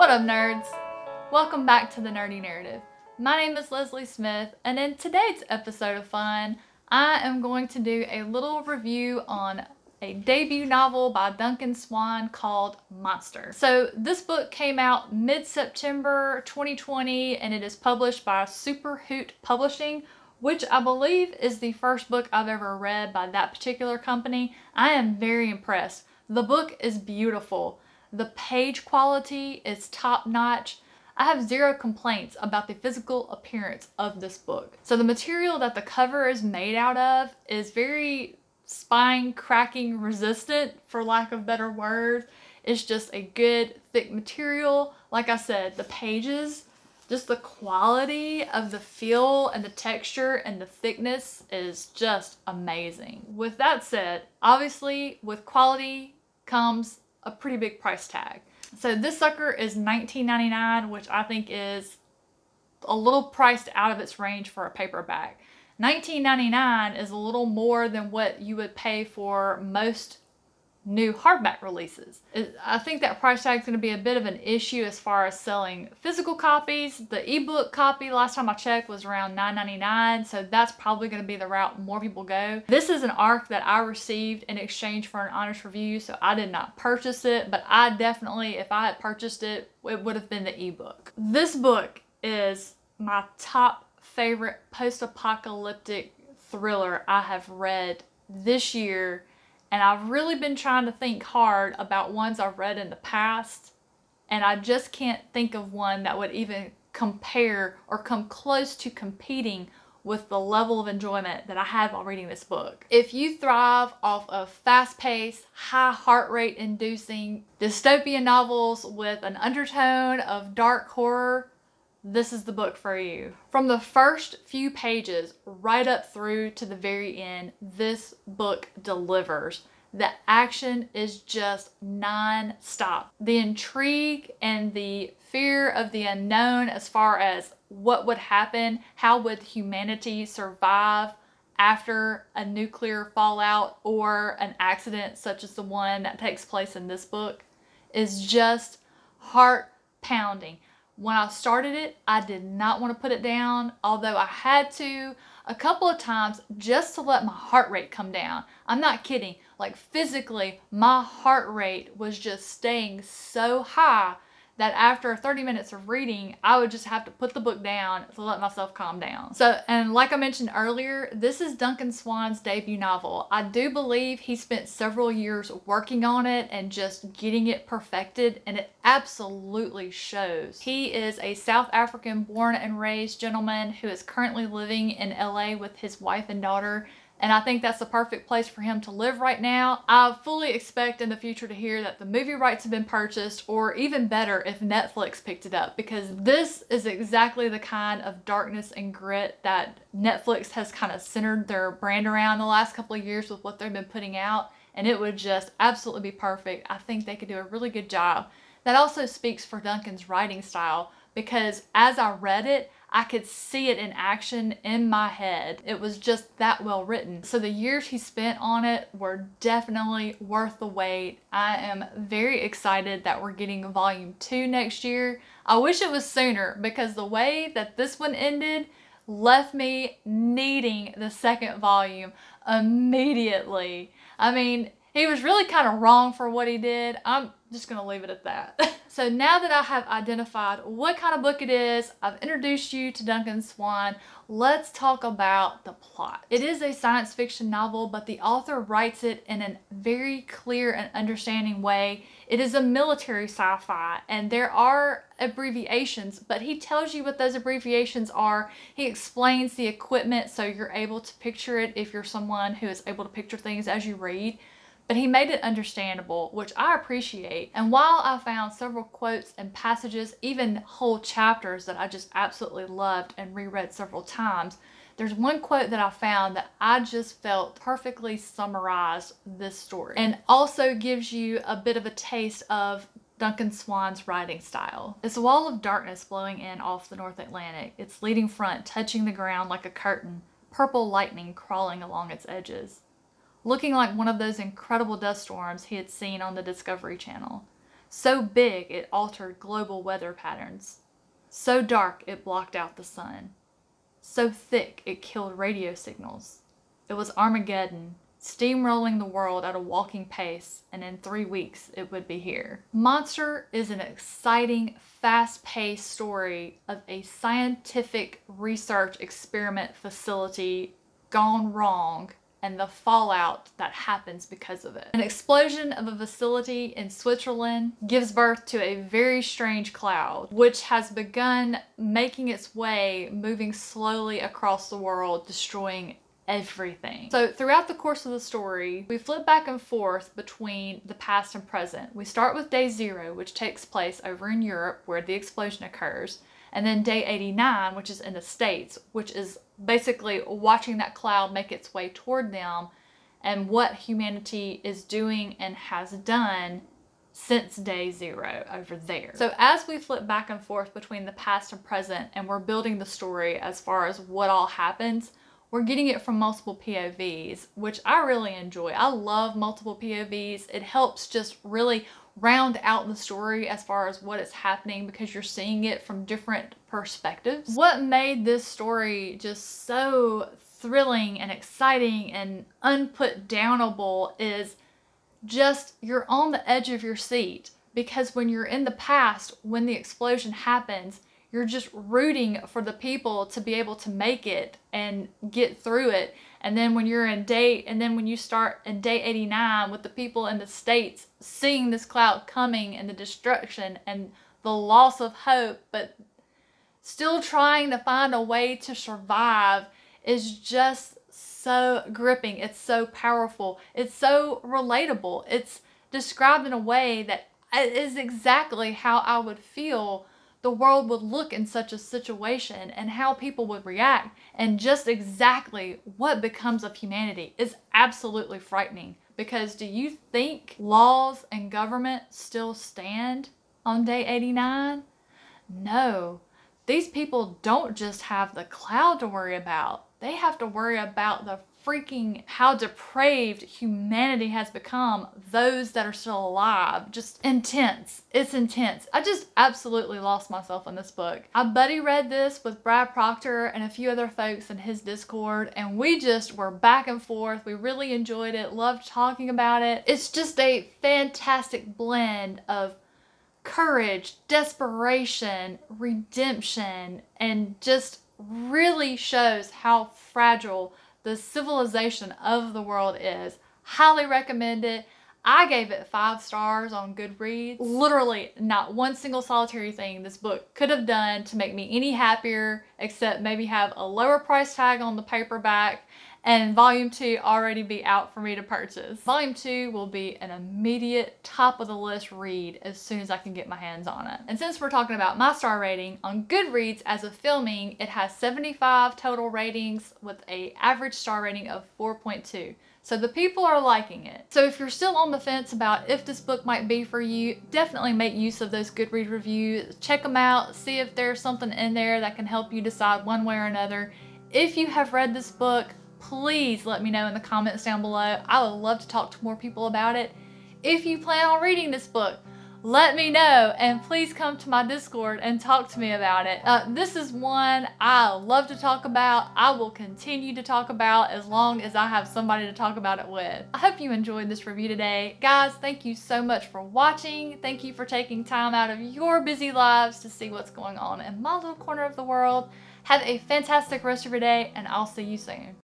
What up, nerds? Welcome back to the Nerdy Narrative. My name is Leslie Smith, and in today's episode of fun, I am going to do a little review on a debut novel by Duncan Swan called Monstre. So this book came out mid-September 2020, and it is published by Super Hoot Publishing, which I believe is the first book I've ever read by that particular company. I am very impressed. The book is beautiful. The page quality is top-notch. I have zero complaints about the physical appearance of this book. So the material that the cover is made out of is very spine cracking resistant, for lack of better words. It's just a good thick material. Like I said, the pages, just the quality of the feel and the texture and the thickness is just amazing. With that said, obviously with quality comes a pretty big price tag. So this sucker is $19.99, which I think is a little priced out of its range for a paperback. $19.99 is a little more than what you would pay for most new hardback releases. I think that price tag is going to be a bit of an issue as far as selling physical copies. The ebook copy, last time I checked, was around $9.99, so that's probably going to be the route more people go. This is an ARC that I received in exchange for an honest review, so I did not purchase it, but I definitely, if I had purchased it, it would have been the ebook. This book is my top favorite post-apocalyptic thriller I have read this year. And I've really been trying to think hard about ones I've read in the past, and I just can't think of one that would even compare or come close to competing with the level of enjoyment that I had while reading this book. If you thrive off of fast-paced, high heart rate inducing dystopian novels with an undertone of dark horror, this is the book for you. From the first few pages right up through to the very end, this book delivers. The action is just non-stop. The intrigue and the fear of the unknown as far as what would happen, how would humanity survive after a nuclear fallout or an accident such as the one that takes place in this book, is just heart-pounding. When I started it, I did not want to put it down, although I had to a couple of times just to let my heart rate come down. I'm not kidding. Like physically, my heart rate was just staying so high that after 30 minutes of reading, I would just have to put the book down to let myself calm down. So, and like I mentioned earlier, this is Duncan Swan's debut novel. I do believe he spent several years working on it and just getting it perfected, and it absolutely shows. He is a South African born and raised gentleman who is currently living in LA with his wife and daughter. And I think that's the perfect place for him to live right now. I fully expect in the future to hear that the movie rights have been purchased, or even better, if Netflix picked it up, because this is exactly the kind of darkness and grit that Netflix has kind of centered their brand around the last couple of years with what they've been putting out, and it would just absolutely be perfect. I think they could do a really good job. That also speaks for Duncan's writing style, because as I read it, I could see it in action in my head. It was just that well written. So the years he spent on it were definitely worth the wait. I am very excited that we're getting volume 2 next year. I wish it was sooner, because the way that this one ended left me needing the second volume immediately. I mean, he was really kind of wrong for what he did. I'm just going to leave it at that. So now that I have identified what kind of book it is, I've introduced you to Duncan Swan, let's talk about the plot. It is a science fiction novel, but the author writes it in a very clear and understanding way. It is a military sci-fi, and there are abbreviations, but he tells you what those abbreviations are. He explains the equipment so you're able to picture it if you're someone who is able to picture things as you read. But he made it understandable, which I appreciate. And while I found several quotes and passages, even whole chapters that I just absolutely loved and reread several times, there's one quote that I found that I just felt perfectly summarized this story, and also gives you a bit of a taste of Duncan Swan's writing style. It's a wall of darkness blowing in off the North Atlantic, its leading front touching the ground like a curtain, purple lightning crawling along its edges, looking like one of those incredible dust storms he had seen on the Discovery Channel. So big it altered global weather patterns. So dark it blocked out the sun. So thick it killed radio signals. It was Armageddon, steamrolling the world at a walking pace, and in 3 weeks it would be here. Monstre is an exciting, fast-paced story of a scientific research experiment facility gone wrong and the fallout that happens because of it. An explosion of a facility in Switzerland gives birth to a very strange cloud, which has begun making its way, moving slowly across the world, destroying everything. So throughout the course of the story, we flip back and forth between the past and present. We start with day 0, which takes place over in Europe where the explosion occurs, and then day 89, which is in the States, which is basically watching that cloud make its way toward them and what humanity is doing and has done since day 0 over there. So as we flip back and forth between the past and present and we're building the story as far as what all happens, we're getting it from multiple POVs, which I really enjoy. I love multiple POVs. It helps just really round out the story as far as what is happening because you're seeing it from different perspectives. What made this story just so thrilling and exciting and unputdownable is just you're on the edge of your seat, because when you're in the past, when the explosion happens, you're just rooting for the people to be able to make it and get through it. And then when you're when you start in day 89 with the people in the States seeing this cloud coming and the destruction and the loss of hope, but still trying to find a way to survive, is just so gripping. It's so powerful. It's so relatable. It's described in a way that is exactly how I would feel the world would look in such a situation and how people would react, and just exactly what becomes of humanity is absolutely frightening. Because do you think laws and government still stand on day 89? No. These people don't just have the cloud to worry about. They have to worry about the freaking how depraved humanity has become, those that are still alive. Just intense. It's intense. I just absolutely lost myself in this book. I buddy read this with Brad Proctor and a few other folks in his Discord, and we just were back and forth. We really enjoyed it, loved talking about it. It's just a fantastic blend of courage, desperation, redemption, and just really shows how fragile the civilization of the world is. Highly recommend it. I gave it 5 stars on Goodreads. Literally not one single solitary thing this book could have done to make me any happier, except maybe have a lower price tag on the paperback and volume 2 already be out for me to purchase. Volume 2 will be an immediate top of the list read as soon as I can get my hands on it. And since we're talking about my star rating, on Goodreads as of filming, it has 75 total ratings with an average star rating of 4.2. So the people are liking it. So if you're still on the fence about if this book might be for you, definitely make use of those Goodreads reviews. Check them out, see if there's something in there that can help you decide one way or another. If you have read this book, please let me know in the comments down below. I would love to talk to more people about it. If you plan on reading this book, let me know, and please come to my Discord and talk to me about it. This is one I love to talk about. I will continue to talk about as long as I have somebody to talk about it with. I hope you enjoyed this review today. Guys, thank you so much for watching. Thank you for taking time out of your busy lives to see what's going on in my little corner of the world. Have a fantastic rest of your day, and I'll see you soon.